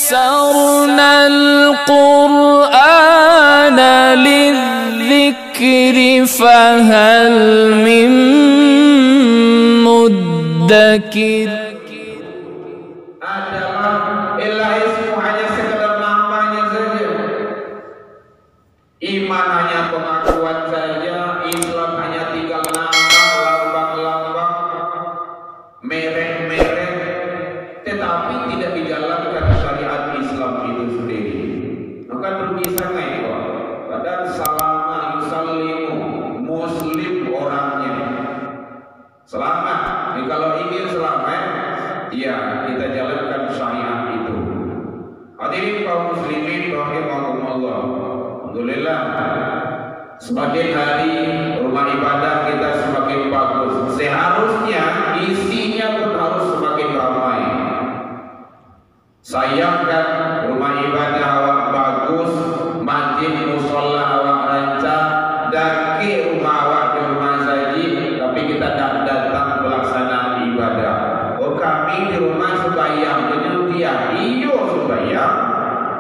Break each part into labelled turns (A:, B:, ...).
A: يسرنا القرآن للذكر فهل من مدكر.
B: Adalah ilmu hanya sekedar namanya saja, iman hanya pengakuan saja, Islam hanya tinggal nama, lambang-lambang, merek-merek, tetapi tidak dijalankan syariat Islam itu sendiri. Maka rugi sangat kok. Padahal salama yusallimu, muslim orangnya selamat. Jadi kalau ingin selamat, ya kita jalankan syariat itu. Hadirin kaum muslimin rahimakumullah. Alhamdulillah, semakin hari rumah ibadah kita semakin bagus. Seharusnya isinya pun harus semakin ramai. Sayangkan rumah ibadah awak bagus, masjid musola awak rancang, daki rumah awak di rumah saji, tapi kita tak datang pelaksanaan ibadah. Oh, kami di rumah sembahyang dengan dia, iyo sembahyang.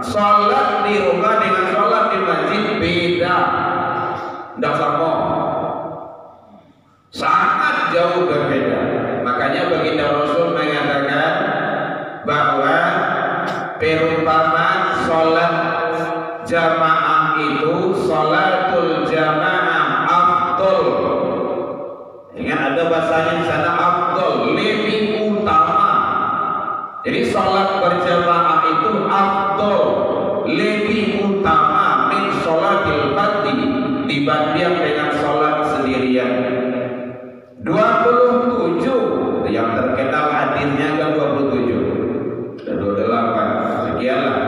B: Salat di rumah dengan salat di masjid beda, tidak sama, sangat jauh berbeda. Makanya baginda Rasul mengatakan bahwa perumpamaan salat jamaah itu, salatul jamaah afdol. Ingat ada bahasanya di sana, afdol, lebih utama. Jadi salat berjamaah itu afdol, lebih utama min salatil fardhi dibanding dengan salat sendirian. 27 yang terkenal hadisnya kan 27. Ada 28 sekianlah,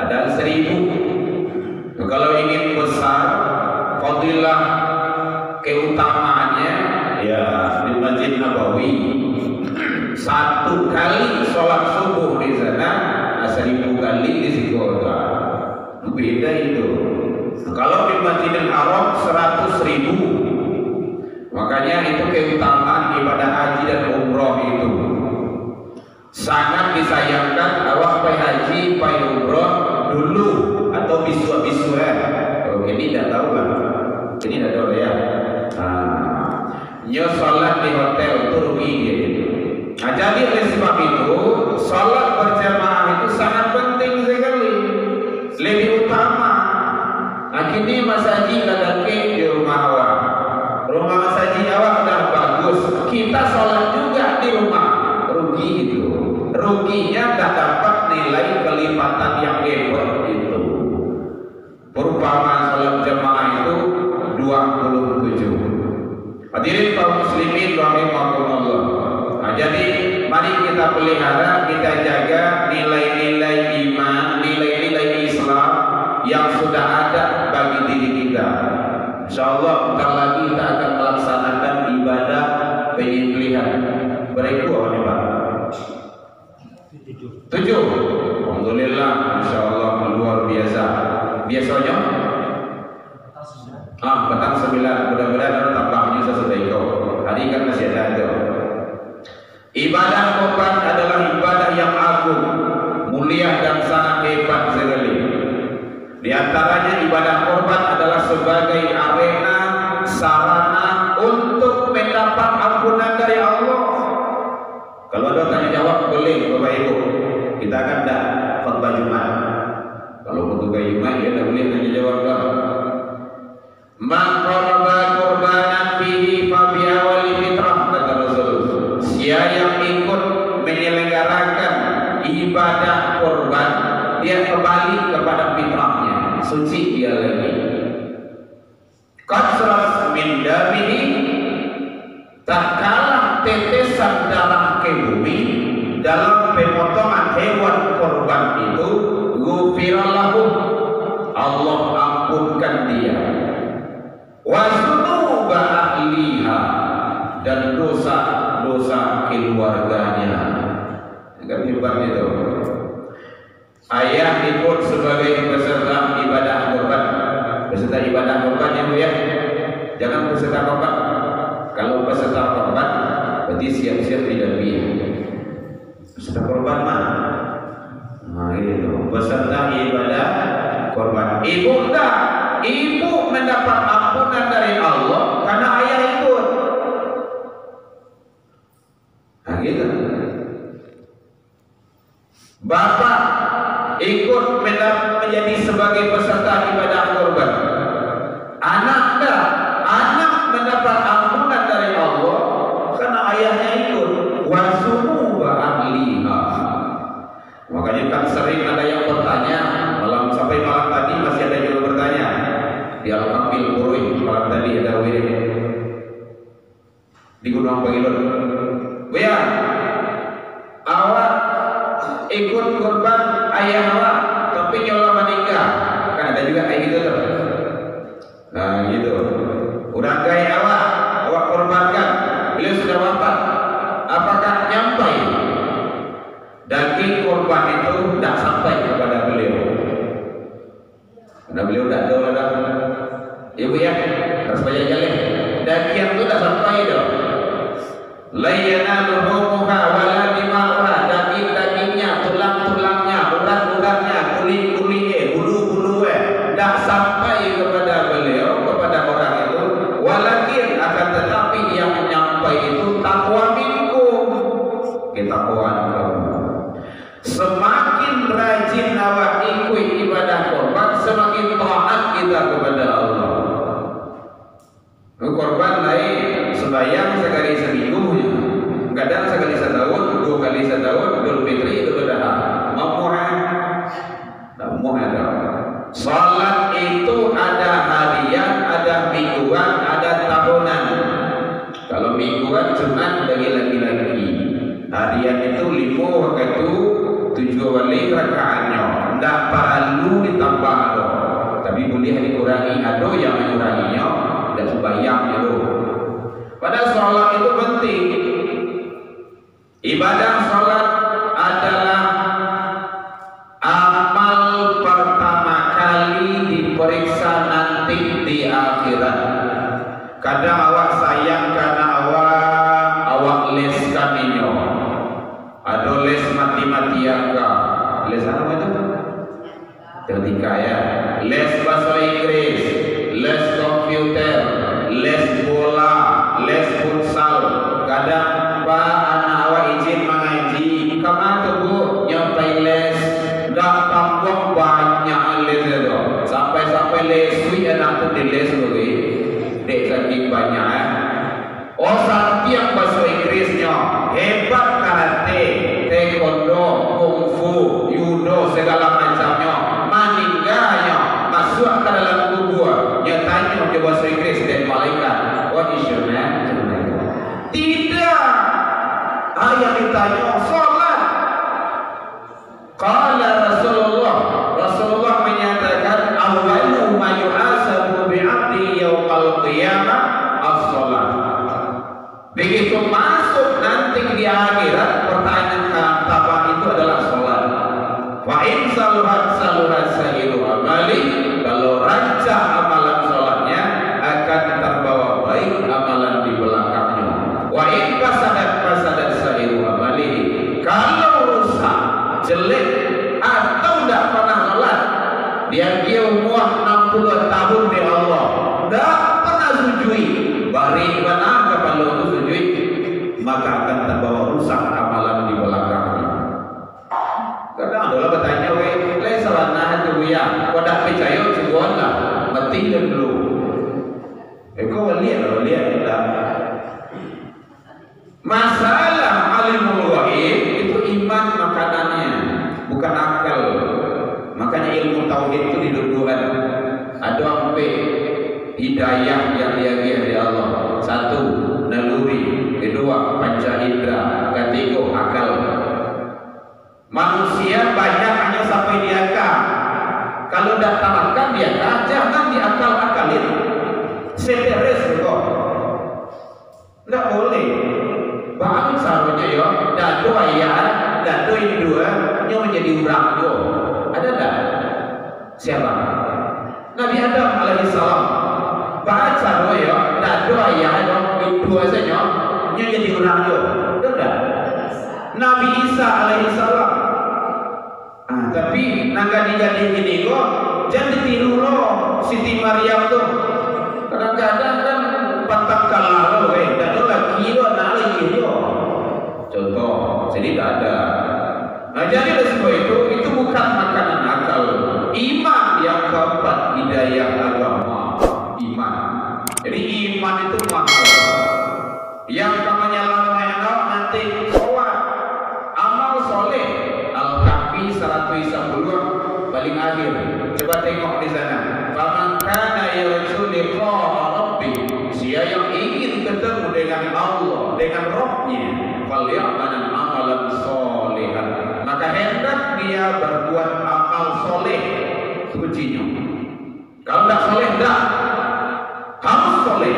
B: ada 1000. Kalau ingin besar fadilah keutamaannya, ya di Masjid Nabawi satu kali sholat subuh di sana 1000 kali di situ. Beda itu. Kalau di Masjidil Haram 100.000. Makanya itu keutamaan ibadah haji dan umroh itu. Sangat disayangkan awak pai haji, pai umroh dulu atau bisu-bisu kalau ini tidak tahu lah. Ini tidak tahu ya. Nyo salat di hotel itu rugi gitu. Nah, jadi oleh sebab itu salat berjamaah itu sangat penting sekali, lebih utama. Akhirnya Mas Haji kadang-kadang di rumah awak, rumah Mas Haji awak dah bagus, kita salat juga di rumah, rugi itu. Ruginya tak dapat nilai kelipatan yang hebat itu. Perumpamaan salat jamaah itu 27. Hadirin kaum muslimin rahimakumullah. Nah, jadi mari kita pelihara, kita jaga nilai-nilai iman, nilai-nilai Islam yang sudah ada bagi diri kita. Insyaallah bentar lagi kita akan melaksanakan ibadah penyembelihan. Berikut apa nih Pak? 7. Alhamdulillah, insyaallah luar biasa. Biasanya petang 9. Mudah-mudahan ada tambahnya sesudah itu. Hari kan masih ada. Ibadah kurban adalah ibadah yang agung, mulia dan sangat hebat sekali. Di antaranya ibadah kurban adalah sebagai arena sarana untuk mendapat ampunan dari Allah. Kalau ada tanya jawab boleh Bapak Ibu, kita akan dah khutbah Jumat. Kalau khutbah Jumat ya tak boleh tanya jawab lah. Man qaraba qurbanan fihi fa bi awali fitrah, kata Rasul. Siapa yang ikut menyelenggarakan ibadah kurban, dia kembali kepada fitrahnya, suci dia lagi. Qasras min damihi, tak kalah tetesan darah ke bumi dalam pemotongan hewan kurban itu, ghufirallahu, Allah ampunkan dia. Wa dzunuba ahliha, dan dosa-dosa keluarganya. Kan hebat itu. Ayah ikut sebagai peserta ibadah kurban. Peserta ibadah kurban ya, jangan peserta kurban. Kalau peserta kurban berarti siap-siap tidak biar. Peserta kurban mah. Nah itu. Ibu enggak. Ibu mendapat ampunan dari Allah karena ayah ikut. Nah gitu. Bapak ikut menjadi sebagai peserta ibadah kurban. Anak enggak. Anak mendapat ampunan dari Allah karena ayahnya ikut. Wasumu wa ahliha. Makanya kan sering ada yang bertanya, sampai malam tadi masih ada yang bertanya di Al-Kamil Purui. Malam tadi ada wirid di Gunung Pangilun. Buya, awak ikut kurban ayah awak, tapi nyola menikah. Kan ada juga kayak gitu tuh. Nah gitu. Udah gaya awak korbankan, beliau sudah wafat. Apakah nyampai daging korban itu tidak sampai kepada beliau? Karena beliau tidak tahu ada. Ibu ya, harus banyak jalan. Daging itu tidak sampai dong. Layana luhumuha wala dima'uha. Dagingnya, tulang-tulangnya, urat-uratnya, kulit-kulitnya, bulu-bulunya tidak sampai kepada beliau, kepada orang itu. Walakin akan tetapi yang menyampai itu takwa minkum. Ketakwaan kamu. Semakin rajin awak ikut ibadah korban, semakin taat kita kepada Allah. Korban lain sembahyang sekali seminggu, kadang sekali setahun, 2 kali setahun, Idul Fitri itu sudah ada. Salat itu ada harian, ada mingguan, ada tahunan. Kalau mingguan cuma bagi laki-laki, harian itu 5 waktu 7 kali rakaatnya. Tidak perlu ditambah ada, tapi boleh dikurangi. Ada yang menguranginya dan sembahyangnya dulu. Pada sholat itu penting. Ibadah sholat adalah amal pertama kali diperiksa nanti di akhirat. Kadang awak sayang karena awak les kaminya. Ada les matematika, les apa itu? Ketika ya, les bahasa Inggris, les komputer, les bola, les futsal. Kadang Pak anak awak izin mengaji, kemana bu? Nyampai les, dah tambah banyak les itu. Sampai les, anak tu di les lagi, dek saking banyak. Oh setiap bahasa Inggrisnya hebat, karate, taekwondo, kungfu, judo, segala macamnya. Maninggalnya masuk ke dalam kubur. Nyatanya dia bahasa Inggris dan malaikat. What is your name? Tidak. Ayat ditanya salat. Qala Rasulullah menyatakan awwalu ma yuhasabu bi'abdi yaumal qiyamah as-salat. Begitu masuk nanti di akhirat, pertanyaan pertama itu adalah salat. Wa in saluhat sa'iru amali. Kalau rancang amalan salatnya akan terbawa baik amalan di belakangnya. Wa in fasadat sa'iru amali. Kalau rusak, jelek atau tidak pernah salat, dia umur 60 tahun di Allah, tidak pernah sujud, bari benar kalau itu sujud, maka akan terbawa rusak amalan di belakangnya. Kadang adalah bertanya, weh salat nah tu ya, kau dah percaya cukup lah, mati dulu. Kau lihat dah. Masalah alimul ghaib itu iman makanannya, bukan akal. Makanya ilmu tauhid itu didudukkan. Ada sampai hidayah yang diajar dari Allah. 1, naluri. 2, panca indera. 3, akal. Manusia banyak hanya sampai di akal. Kalau dah tamatkan di akal, jangan diakal-akalin. Seteres kok. Tidak boleh. Bahkan seharusnya ya, dado ayah, dado indua, nya menjadi urang jo. Ada tak? Siapa? Nabi Adam alaihissalam. Bahkan seharusnya ya, dado ayah, indua saja, nya jadi urang jo. Ada? Nabi Isa alaihissalam. Tapi naga dijadi ini kok, jangan ditiru loh Siti Maryam tuh. Kadang-kadang kan patah kalah loh, tak ada lagi loh, nak lagi loh. Contoh, jadi tak ada. Nah, jadi oleh sebab itu bukan makanan akal. Iman yang keempat, hidayah agama, iman. Jadi iman itu mahal. Yang namanya lama nanti sholat, amal soleh, Al-Kahfi 110 paling akhir. Coba tengok di sana. Faman kana yarju liqa'a rabbih, siapa yang ingin ketemu dengan Allah, dengan Rabbnya, falyamal amalan sholihan, maka hendak dia berbuat amal soleh. Kuncinya. Kalau tidak soleh, tidak harus soleh.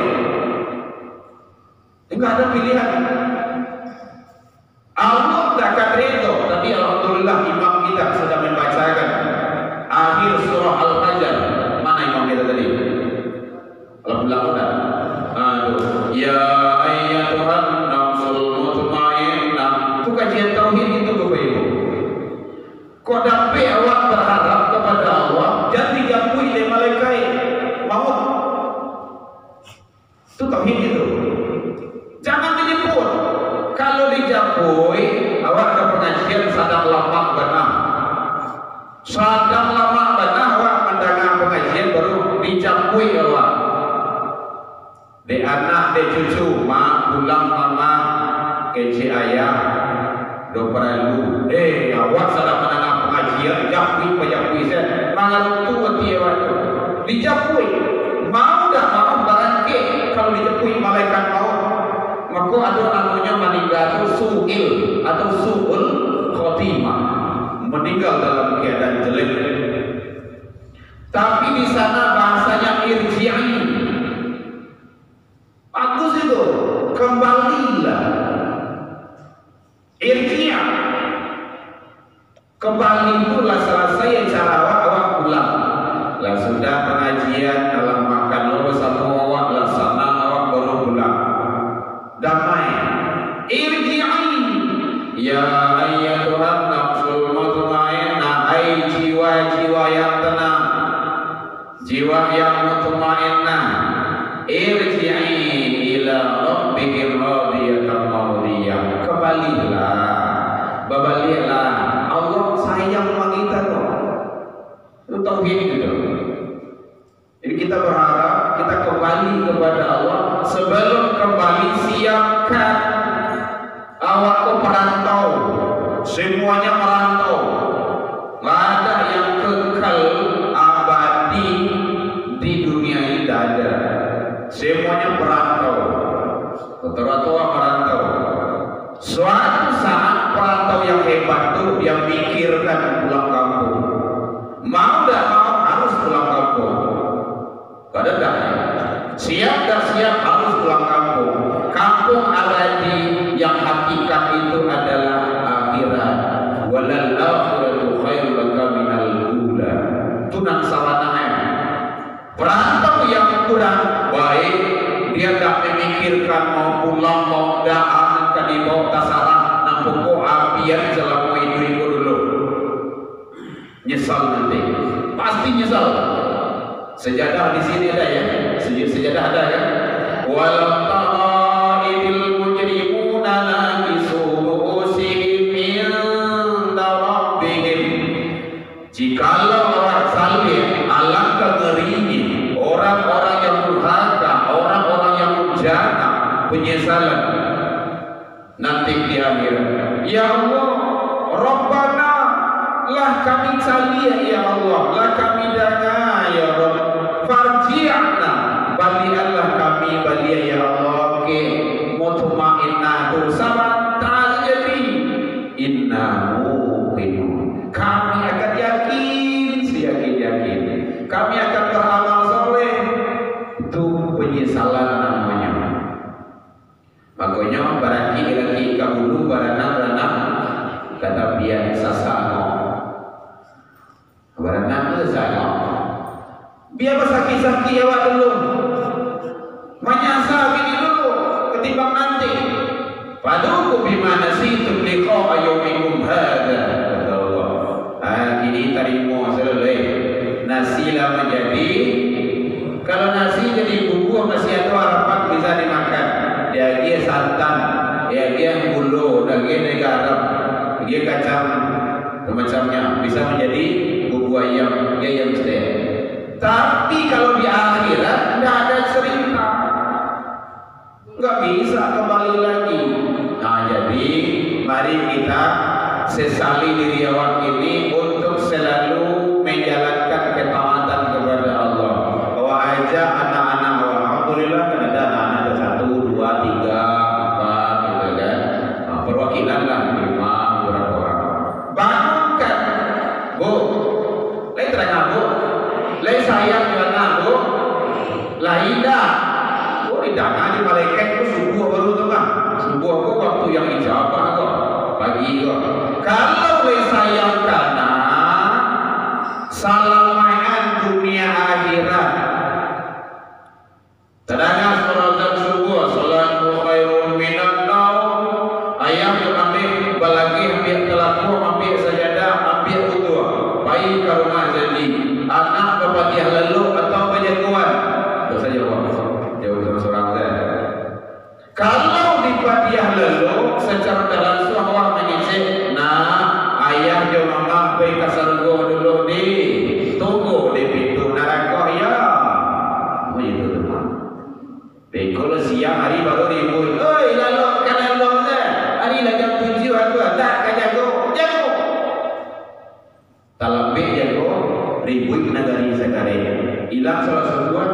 B: Tidak ada pilihan. Allah tidak akan ridho, tapi alhamdulillah imam kita sudah membacakan akhir surah Al-Fajr. Mana imam kita tadi? Alhamdulillah sudah. Aduh, ya ayyatuhan nafsul mutmainnah. Itu kajian tauhid itu Bapak Ibu. Kok dapat awak berharap kepada Allah dan digangguin oleh malaikat maut? Itu tauhid itu. Jangan dijemput. Kalau dijemput, awak ke pengajian sadang lama benar. Sadang lama benar awak mendengar pengajian baru dijemput awak. De anak, de cucu, mak, pulang mama, kece ayah, do perlu. Awak sadang mendengar pengajian, japui saya. Mangarutu hati awak tu. Dijemput. Mau dah mau barangke kalau dijemput malaikat maut. Maka ada namanya meninggal itu su'il atau su'ul khotimah, meninggal dalam keadaan jelek. Tapi di sana bahasanya irji'i, bagus itu, kembalilah. Irji'a, kembali itulah selesai cara awak pulang. Lah sudah pengajian dalam makan lo sama awak lah sana awak baru pulang. Damai. Irji'i ya ayyatuhan nafsul mutmainnah, hai jiwa-jiwa yang tenang, jiwa yang mutmainnah, irji'i ila rabbikir radiyatan mardiyah, kembalilah, babaliklah. Allah sayang sama kita kok. Itu tauhid gitu. Jadi kita berharap kita kembali kepada Allah. Sebelum kembali siapkan awak ke perantau. Semuanya merantau. Gak ada yang kekal abadi di dunia ini, tidak ada. Semuanya merantau. Tua-tua merantau. Suatu saat perantau yang hebat itu dia mikirkan pulang kampung. Mau tidak mau harus pulang kampung. Kadang-kadang siap dan siap harus pulang kampung. Kampung abadi yang hakikat itu adalah akhirat. Walal akhiratu khairul laka minal ula. Itu nang sawananya. Perantau yang kurang baik, dia tak memikirkan mau pulang mau daan kan dibawa tasarah nang pokok apian selama itu dulu. Nyesal nanti. Pasti nyesal. Sejadah di sini ada ya, sejadah ada ya. Walau tara idil mujrimuna nakisu ru'usihim inda rabbihim. Jikalau orang zalim, alangkah ngerinya orang-orang yang durhaka, orang-orang yang durjana, penyesalan nanti di akhirat. Ya Allah, Rabbana, lah kami cari ya Allah, lah kami dana ya Rabb. Farji'na, balikanlah kami balik ya Allah ke mutmainnah tu sabat ta'ajri inna muqinun. Kami akan yakin, seyakin-yakin kami akan beramal soleh. Itu penyesalan namanya. Makanya barang lagi kabulu barana kata biar sasano barana sasano biar bersaki-saki awak dulu, menyasar gini dulu ketimbang nanti. Faduku bimana situm liqa'a yaumikum hadza, kata Allah. Ini terima selesai nasi jadi, kalau nasi jadi bumbu masih ada harapan bisa dimakan. Dia santan, dia gula, dia garam, dia kacang macamnya bisa menjadi bumbu ayam, dia yang sedih. Tapi kalau di akhirat tidak ada cerita, nggak bisa kembali lagi. Nah, jadi mari kita sesali diri awak ini untuk selalu menjalankan ketaatan kepada Allah. Bahwa aja anak-anak, alhamdulillah kan ada anak-anak ada 1, 2, 3, 4 gitu kan. Nah, perwakilan lah 5 berapa orang. Bangunkan, Bu. Lain terang Bu. Lain sayang juga Bu. Laidah. Oh, tidak di malaikat itu subuh baru tuh kan. Subuh kok waktu yang ijabah kok. Pagi kok. Kalau sayang karena salaman dunia akhirat. Terdengar surat subuh, salatu khairun minan naum. Ayam yang ambil balagi, ambil telaku, ambil sajadah, ambil wudu. Baik ke rumah jadi anak kepatiah lalu atau penjagoan. Itu saja jawab seorang saya. Kalau di patiah lalu secara langsung Allah mengecek, nah ayah jo mama pergi ke surga dulu di tunggu di pintu neraka ya. Begitu teman. Kalau siang hari baru ribut, oi lalu kan lalu dah. Hari dah jam 7 aku tak jago. Talabih jago ribut negari sekarang. Hilang salah sebuah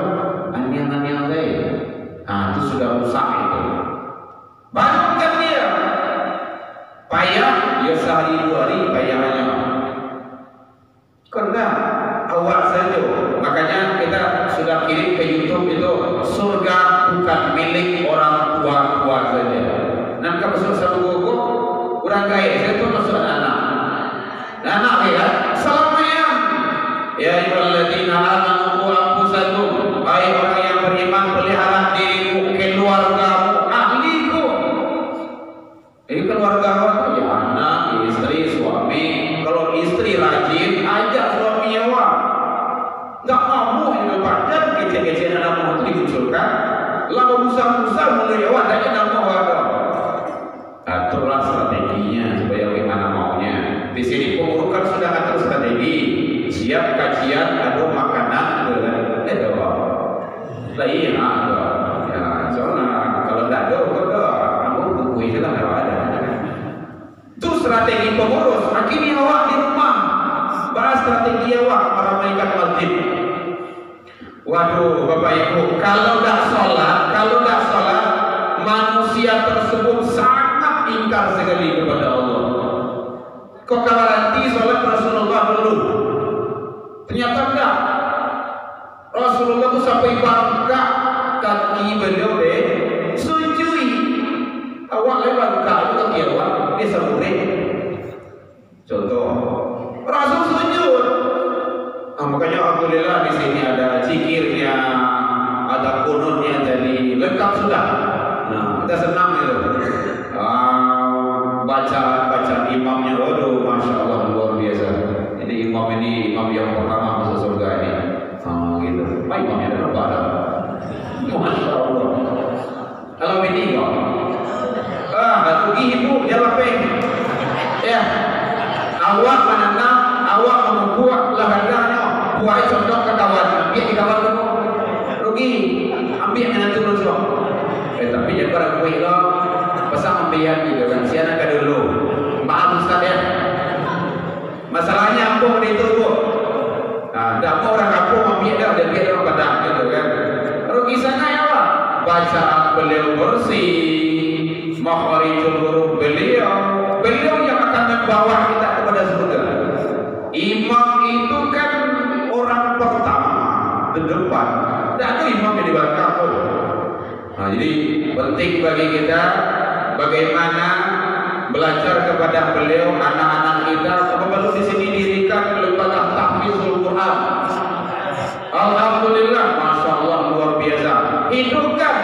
B: aneh-aneh saya. Nah, itu sudah rusak itu. Bangunkan dia. Payah, ya sehari 2 hari payahnya. Karena awak saja. Makanya kita sudah kirim ke YouTube itu, surga bukan milik orang tua saja. Dan kalau masuk sama guru, orang kaya saya itu masuk anak. Anak ya, selamanya. Ya ayyuhalladzina amanu qu anfusakum, hai orang yang beriman, pelihara dirimu, keluargamu, ahliku. Ini keluarga ya anak, istri, suami. Kalau istri rajin, ajak suaminya wah. Enggak mau yang lepas kecil-kecil anak mau itu dimunculkan. Lalu busa-busa mulai awak dan nama warga. Aturlah strateginya supaya bagaimana maunya. Di sini pengurukan sudah atur strategi. Siap kajian, ada makanan, ada apa? Lain ada. Ya, soalnya kalau tidak ada, kamu buku itu kan ada. Itu strategi pengurus. Akhirnya awak di rumah bahas strategi awak meramaikan masjid. Waduh, Bapak Ibu, kalau tidak sholat, manusia tersebut sangat ingkar sekali kepada Allah. Kok kawaranti sholat Rasulullah dulu? Ternyata enggak. Rasulullah itu sampai bangka kaki beliau deh sujui. Awak lewat kaki kaki awak dia sampai. Contoh, Rasul sujud. Makanya alhamdulillah di sini ada zikirnya, ada kunutnya, jadi lengkap sudah. Nah, kita senang itu. Baca imamnya, waduh, masya Allah luar biasa. Jadi imam ini imam yang pertama masuk surga ini. Gitu. Pak imamnya ada berapa ada? Masya Allah. Kalau ini kok, rugi ibu jawab ya. Awak menanam, awak membuat lahannya, buat contoh ke kawan, ambil di kawan kamu, rugi, ambil menantu dulu. Tapi jangan barang kue lo, pasang ambilan gitu kan, siapa ke dulu. Maaf Ustaz ya. Masalahnya ampun itu bu. Nah, tidak mau orang kampung ambil dah, dia biar orang padang gitu kan. Rugi sana ya pak. Bacaan beliau bersih, makharijul huruf beliau yang akan membawa kita kepada surga. Imam itu kan orang pertama di depan, tidak ada imam yang di belakang. Nah, jadi penting bagi kita bagaimana belajar kepada beliau, anak-anak kita. Kalau di sini dirikan lembaga tahfizul Quran. Alhamdulillah, masya Allah luar biasa. Hidupkan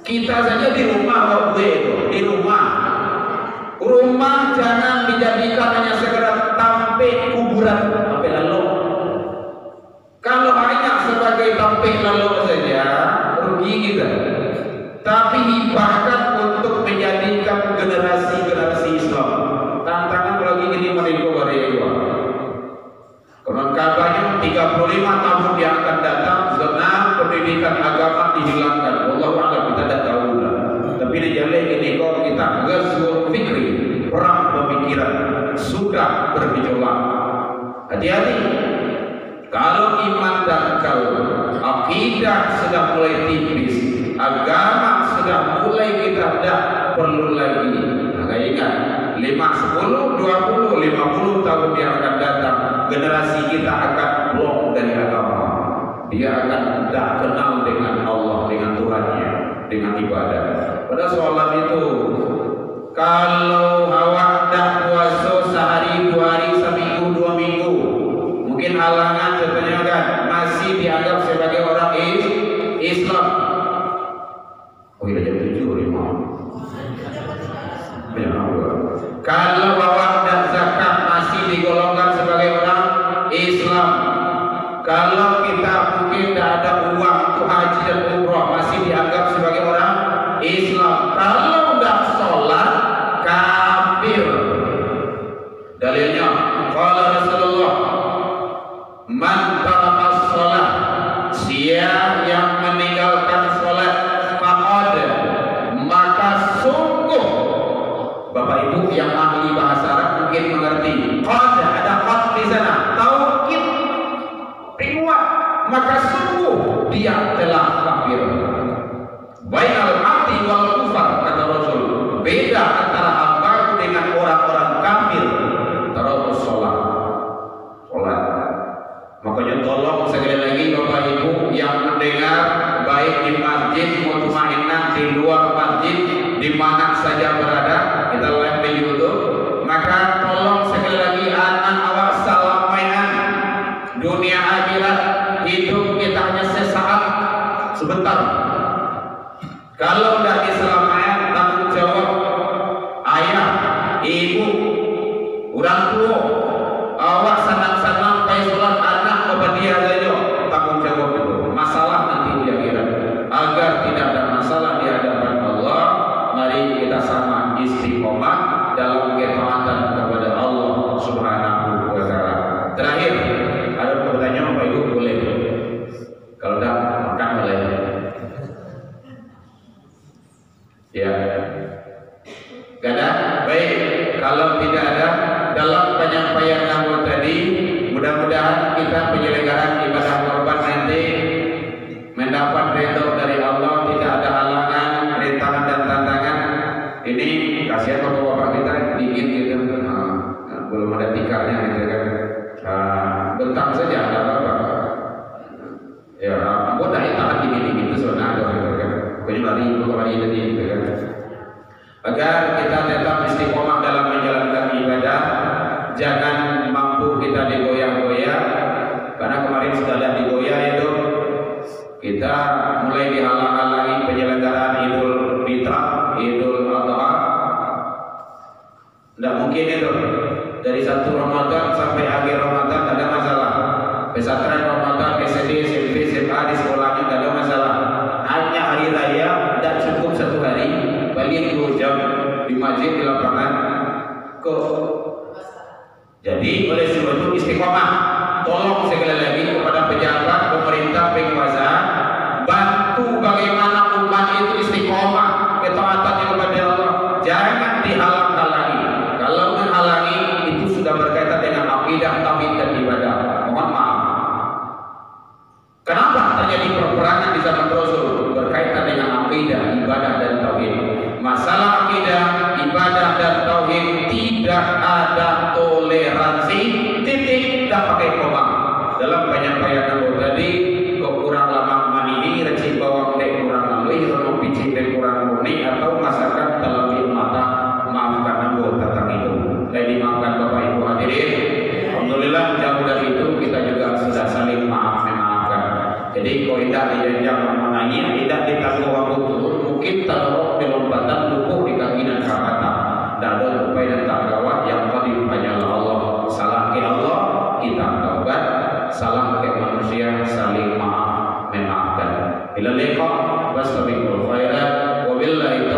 B: kita saja di rumah waktu itu, di rumah. Rumah jangan dijadikan hanya sekedar tampil kuburan, tampil lalu. HP lalu saja rugi kita. Tapi hibahkan untuk menjadikan generasi Islam. Tantangan lagi ini menilai dari konon kabarnya 35 tahun yang akan datang zona pendidikan agama dihilangkan. Wallahu a'lam, kita tidak tahu lah. Tapi dijalin ini kok kita ghazwul fikri, perang pemikiran sudah bergejolak. Hati-hati. Kalau iman dan kalau akidah sudah mulai tipis, agama sudah mulai kita tidak perlu lagi. Maka ingat, 5, 10, 20, 50 tahun yang akan datang, generasi kita akan blok dari agama. Dia akan tidak kenal dengan Allah, dengan Tuhannya, dengan ibadah. Pada soalan itu, kalau awak dah puasa sehari, 2 hari, seminggu, 2 minggu, mungkin halangan contohnya kan masih dianggap sebagai orang Islam. Oh iya jam 7 kalau awak dan zakat masih digolongkan sebagai orang Islam. Kalau kita mungkin tidak ada uang untuk haji dan umrah masih dianggap sebagai orang Islam. Kalau tidak sholat kafir. Dalilnya qala Rasulullah, man taraka sholat, siapa yang meninggalkan sholat faqad, maka sungguh. Bapak Ibu yang ahli bahasa Arab mungkin mengerti. Qad ada qad di sana, taukid, penguat, maka sungguh dia telah kafir. Bainal abdi wal kufar, kata Rasul. Beda antara hamba dengan orang-orang kafir. Taruh sholat. Makanya tolong sekali lagi Bapak Ibu yang mendengar, baik di masjid mutmainnah, di luar masjid, di mana saja berada, kita live di YouTube, maka tolong sekali lagi anak awak salamaian. Dunia akhirat hidup kita hanya sesaat, sebentar. Kalau tidak diselamaian, tanggung jawab ayah, ibu, orang tua, awak senang-senang kayak sholat anak bapak dia saja, tanggung jawab itu. Masalah nanti di akhirat. Agar tidak ada masalah di hadapan Allah, mari kita sama istiqomah dalam ketaatan kepada Allah Subhanahu wa taala. Terakhir, ada pertanyaan Bapak Ibu boleh. Kalau tidak makan boleh. Ya. Gak ada? Baik. Kalau tidak ada, dalam penyampaian Nabi tadi, mudah-mudahan kita penyelenggaraan ibadah korban nanti mendapat ridho dari Allah, tidak ada halangan, rintangan dan tantangan. Ini kasihan bapak-bapak kita dingin gitu, belum ada tikarnya gitu kan. Bentang saja ada apa-apa. Ya, buat dari tahan dingin-dingin itu zona ada gitu kan. Pokoknya lari tadi gitu kan. Agar kita tetap istiqomah dalam menjalankan ibadah, jangan mampu kita digoyah-goyah, karena kemarin sudah ada digoyah itu, kita mulai dihalang-halangi penyelenggaraan Idul Fitri, Idul Adha. Tidak mungkin itu dari 1 Ramadan sampai akhir Ramadan tidak ada masalah. Pesantren Ramadan, SD, SMP, SMA di sekolahnya tidak ada masalah. Hanya hari raya tidak cukup 1 hari, paling 2 jam di masjid, di lapangan. Jadi oleh sebab itu istiqomah. Tolong sekali lagi kepada pejabat, pemerintah, penguasa, bantu bagaimana umat itu istiqomah ketaatan kepada Allah. Jangan dihalang-halangi. Kalau menghalangi itu sudah berkaitan dengan akidah, tauhid dan ibadah. Mohon maaf. Kenapa terjadi peperangan di zaman Rasul? Berkaitan dengan akidah, ibadah dan tauhid. Masalah akidah, ibadah dan tauhid tidak ada toleransi, titik, tidak pakai koma. Dalam penyampaian Nabi tadi, kok kurang lama mani, reci bawang dek kurang lalui, rono picik dek kurang murni, atau masakan dalam mata, maafkan Nabi tentang itu. Dan dimaafkan Bapak Ibu hadirin. Alhamdulillah jauh dari itu kita juga sudah saling memaafkan. Jadi kalau tidak dijanjang menangis, tidak ditanggung waktu turun, mungkin taruh di lompatan lukuh di kaki dan kata. Tidak ada upaya dan tanggawan yang qadir hanyalah Allah. Salah ke Allah kita taubat, salah ke manusia saling maaf. Ila liqa, fastabiqul khairat, wabillahi